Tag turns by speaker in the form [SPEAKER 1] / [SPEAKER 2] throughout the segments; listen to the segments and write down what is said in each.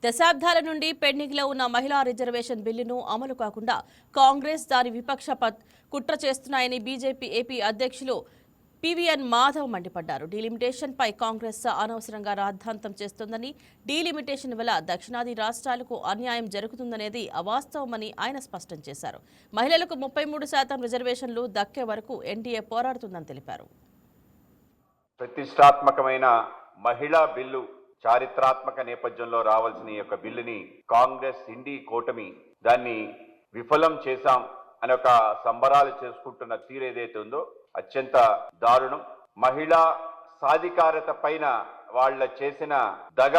[SPEAKER 1] దశాబ్దాల నుండి పెండింగ్లో ఉన్న మహిళా రిజర్వేషన్ బిల్లును అమలు కాకుండా కాంగ్రెస్ దాని విపక్ష కుట్ర చేస్తున్నాయని బీజేపీ ఏపీ అధ్యక్షులు పీవీఎన్ మాధవ్ మండిపడ్డారు. డీలిమిటేషన్పై కాంగ్రెస్ అనవసరంగా రాద్ధాంతం చేస్తోందని, డీలిమిటేషన్ వల్ల దక్షిణాది రాష్ట్రాలకు అన్యాయం జరుగుతుందనేది అవాస్తవమని ఆయన స్పష్టం చేశారు. మహిళలకు 33% రిజర్వేషన్లు దక్కే వరకు ఎన్డీఏ పోరాడుతుందని తెలిపారు.
[SPEAKER 2] ప్రతిష్టాత్మకమైన మహిళా బిల్లు చారిత్రాత్మక నేపథ్యంలో రావాల్సిన ఈ యొక్క బిల్లుని కాంగ్రెస్ ఇండి కూటమి దాన్ని విఫలం చేశాం అనే ఒక సంబరాలు చేసుకుంటున్న తీరు ఏదైతే ఉందో అత్యంత దారుణం. మహిళా సాధికారత పైన వాళ్ళ చేసిన దగ,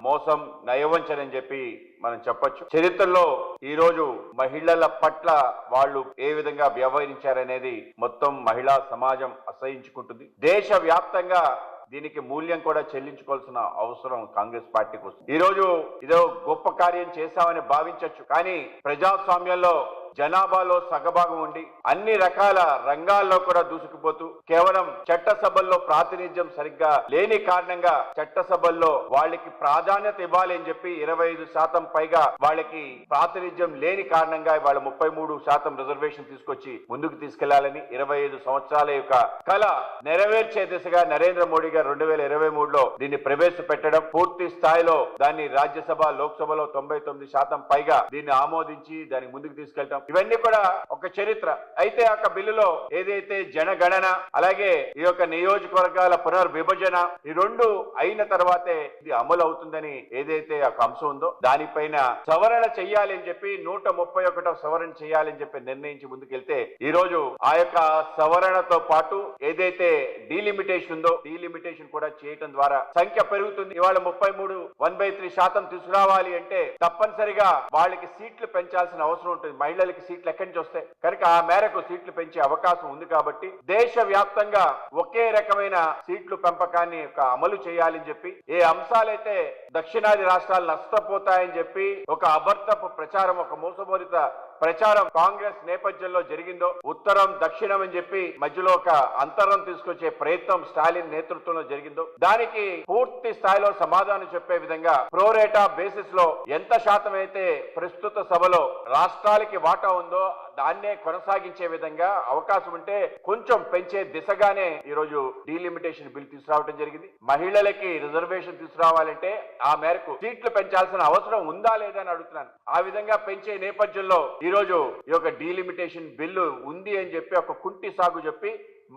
[SPEAKER 2] మోసం, నయవంచనని చెప్పి మనం చెప్పొచ్చు. చరిత్రలో ఈ రోజు మహిళల పట్ల వాళ్ళు ఏ విధంగా వ్యవహరించారనేది మొత్తం మహిళా సమాజం అసహించుకుంటుంది. దేశవ్యాప్తంగా దీనికి మూల్యం కూడా చెల్లించుకోవాల్సిన అవసరం కాంగ్రెస్ పార్టీకి వస్తుంది. ఈ రోజు ఇదో గొప్ప కార్యం చేశామని భావించవచ్చు, కానీ ప్రజాస్వామ్యంలో జనాభాలో సగభాగం ఉండి అన్ని రకాల రంగాల్లో కూడా దూసుకుపోతూ కేవలం చట్టసభల్లో ప్రాతినిధ్యం సరిగ్గా లేని కారణంగా చట్టసభల్లో వాళ్ళకి ప్రాధాన్యత ఇవ్వాలి అని చెప్పి 25% పైగా వాళ్ళకి ప్రాతినిధ్యం లేని కారణంగా వాళ్ళ 33% రిజర్వేషన్ తీసుకొచ్చి ముందుకు తీసుకెళ్లాలని 25 సంవత్సరాల యొక్క కళ నెరవేర్చే దిశగా నరేంద్ర మోడీ గారు 2023లో దీన్ని ప్రవేశపెట్టడం, పూర్తి స్థాయిలో దాన్ని రాజ్యసభ, లోక్సభలో 99% పైగా దీన్ని ఆమోదించి దానికి ముందుకు తీసుకెళ్తాం. ఇవన్నీ కూడా ఒక చరిత్ర. అయితే ఆ బిల్లులో ఏదైతే జనగణన అలాగే ఈ యొక్క నియోజకవర్గాల పునర్విభజన ఈ రెండు అయిన తర్వాతే ఇది అమలు అవుతుందని ఏదైతే ఒక అంశం ఉందో దానిపైన సవరణ చెయ్యాలి అని చెప్పి 131 సవరణ చేయాలని చెప్పి నిర్ణయించి ముందుకెళ్తే ఈ రోజు ఆ యొక్క సవరణతో పాటు ఏదైతే డీలిమిటేషన్ ఉందో డీలిమిటేషన్ కూడా చేయటం ద్వారా సంఖ్య పెరుగుతుంది. ఇవాళ 1/3% తీసుకురావాలి అంటే తప్పనిసరిగా వాళ్ళకి సీట్లు పెంచాల్సిన అవసరం ఉంటుంది. మహిళలకి సీట్లు ఎక్కడి నుంచి వస్తాయి కనుక ఆ మేరకు సీట్లు పెంచే అవకాశం ఉంది. కాబట్టి దేశవ్యాప్తంగా ఒకే రకమైన సీట్లు పెంపకాన్ని అమలు చేయాలని చెప్పి ఏ అంశాలైతే దక్షిణాది రాష్ట్రాలు నష్టపోతాయని చెప్పి ఒక అబద్ధపు ప్రచారం, ఒక మోసపూరిత ప్రచారం కాంగ్రెస్ నేపథ్యంలో జరిగిందో, ఉత్తరం దక్షిణం అని చెప్పి మధ్యలో ఒక అంతరం తీసుకొచ్చే ప్రయత్నం స్టాలిన్ నేతృత్వంలో జరిగిందో దానికి పూర్తి స్థాయిలో సమాధానం చెప్పే విధంగా ప్రోరేటా బేసిస్ లో ఎంత శాతం అయితే ప్రస్తుత సభలో రాష్ట్రాలకి వాటా ఉందో దాన్నే కొనసాగించే విధంగా అవకాశం ఉంటే కొంచెం పెంచే దిశగానే ఈ రోజు డీలిమిటేషన్ బిల్ తీసుకురావడం జరిగింది. మహిళలకి రిజర్వేషన్ తీసుకురావాలంటే ఆ మేరకు సీట్లు పెంచాల్సిన అవసరం ఉందా లేదా అని అడుగుతున్నాను. ఆ విధంగా పెంచే నేపథ్యంలో ఈ రోజు ఈ యొక్క డీలిమిటేషన్ బిల్లు ఉంది అని చెప్పి ఒక కుంటి సాగు చెప్పి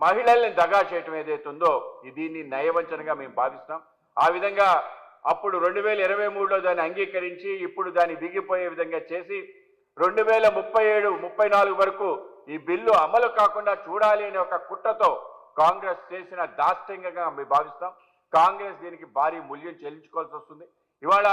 [SPEAKER 2] మహిళల్ని దగా చేయటం ఏదైతే ఉందో దీన్ని నయవంచనగా మేము భావిస్తున్నాం. ఆ విధంగా అప్పుడు 2023లో దాన్ని అంగీకరించి ఇప్పుడు దాన్ని దిగిపోయే విధంగా చేసి 2037-34 వరకు ఈ బిల్లు అమలు కాకుండా చూడాలి అనే ఒక కుట్రతో కాంగ్రెస్ చేసిన దాష్టింగంగా మేము భావిస్తాం. కాంగ్రెస్ దీనికి భారీ మూల్యం చెల్లించుకోవాల్సి వస్తుంది. ఇవాళ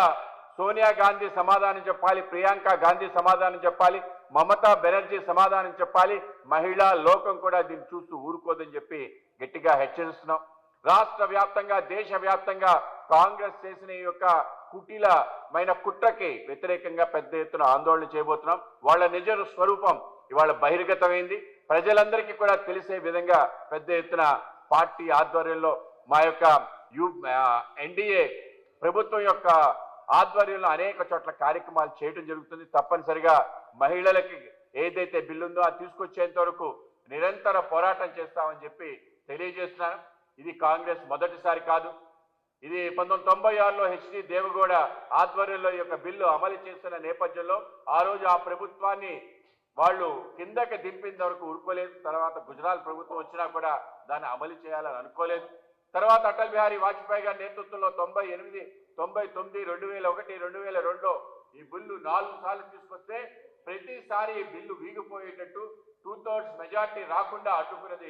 [SPEAKER 2] సోనియా గాంధీ సమాధానం చెప్పాలి, ప్రియాంక గాంధీ సమాధానం చెప్పాలి, మమతా బెనర్జీ సమాధానం చెప్పాలి. మహిళా లోకం కూడా దీన్ని చూస్తూ ఊరుకోదని చెప్పి గట్టిగా హెచ్చరిస్తున్నాం. రాష్ట్ర వ్యాప్తంగా, దేశ వ్యాప్తంగా కాంగ్రెస్ చేసిన ఈ యొక్క కుటిలమైన కుట్రకి వ్యతిరేకంగా పెద్ద ఎత్తున ఆందోళన చేయబోతున్నాం. వాళ్ళ నిజ స్వరూపం ఇవాళ బహిర్గతమైంది. ప్రజలందరికీ కూడా తెలిసే విధంగా పెద్ద ఎత్తున పార్టీ ఆధ్వర్యంలో మా యొక్క ఎన్డీఏ ప్రభుత్వం యొక్క ఆధ్వర్యంలో అనేక చోట్ల కార్యక్రమాలు చేయడం జరుగుతుంది. తప్పనిసరిగా మహిళలకి ఏదైతే బిల్లు ఉందో అది తీసుకొచ్చేంత వరకు నిరంతర పోరాటం చేస్తామని చెప్పి తెలియజేస్తున్నాను. ఇది కాంగ్రెస్ మొదటిసారి కాదు. ఇది 1996లో హెచ్డి దేవగౌడ ఆధ్వర్యంలో ఈ యొక్క బిల్లు అమలు చేస్తున్న నేపథ్యంలో ఆ రోజు ఆ ప్రభుత్వాన్ని వాళ్ళు కిందకి దింపిన వరకు ఊరుకోలేదు. తర్వాత గుజరాత్ ప్రభుత్వం వచ్చినా కూడా దాన్ని అమలు చేయాలని అనుకోలేదు. తర్వాత అటల్ బిహారీ వాజ్పేయి గారి నేతృత్వంలో 98, 99, 2001, 2002లో ఈ బిల్లు 4 సార్లు తీసుకొస్తే ప్రతిసారి ఈ బిల్లు వీగిపోయేటట్టు 2/3 మెజార్టీ రాకుండా అడ్డుకున్నది